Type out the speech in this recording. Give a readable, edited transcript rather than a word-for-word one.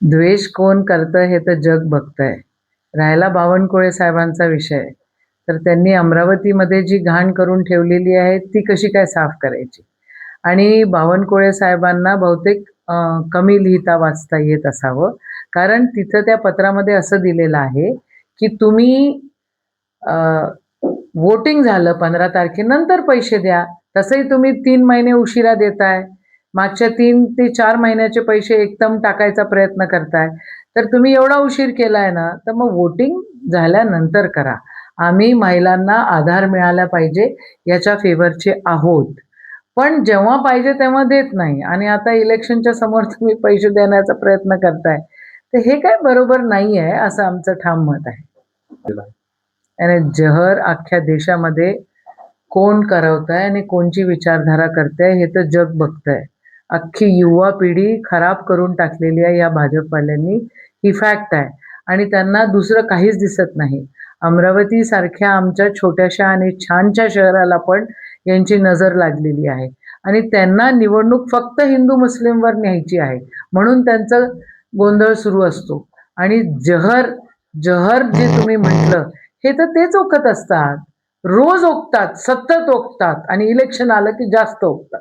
द्वेष कोण करतं हे तर जग बघतंय. राहिला बावनकुळे साहेबांचा विषय, तर त्यांनी अमरावतीमध्ये जी घाण करून ठेवलेली आहे, ती कशी काय साफ करायची? आणि बावनकुळे साहेबांना बहुतेक कमी लिहिता वाचता येत असावं. कारण तिथं त्या पत्रामध्ये असं दिलेलं आहे, की तुम्ही वोटिंग झालं 15 तारखेनंतर पैसे द्या. तसंही तुम्ही 3 महिने उशिरा देताय. मागच्या 3 ते 4 महिन्याचे पैसे एकदम टाकायचा प्रयत्न करताय. तर तुम्ही एवढा उशीर केलाय ना, तर मग वोटिंग झाल्यानंतर करा. आम्ही महिलांना आधार मिळाला पाहिजे याच्या फेवरचे आहोत. पण जेव्हा पाहिजे तेव्हा देत नाही आणि आता इलेक्शनच्या समोर तुम्ही पैसे देण्याचा प्रयत्न करताय. तर हे काय बरोबर नाही आहे, असं आमचं ठाम मत आहे. आणि जहर अख्ख्या देशामध्ये कोण करवतंय आणि कोणची विचारधारा करतंय हे तर जग बघतंय. अख्खी युवा पिढी खराब करून टाकलेली आहे या भाजपवाल्यांनी, ही फॅक्ट आहे आणि त्यांना दुसरं काहीच दिसत नाही. अमरावतीसारख्या आमच्या छोट्याशा आणि छानशा शहराला पण यांची नजर लागलेली आहे आणि त्यांना निवडणूक फक्त हिंदू-मुस्लिमवर न्यायची आहे. म्हणून त्यांचा गोंधळ सुरू असतो आणि जहर जहर जे तुम्ही म्हटलं, हे तर तेच ओकत असतात. रोज ओकतात, सतत ओकतात आणि इलेक्शन आलं की जास्त ओकतात.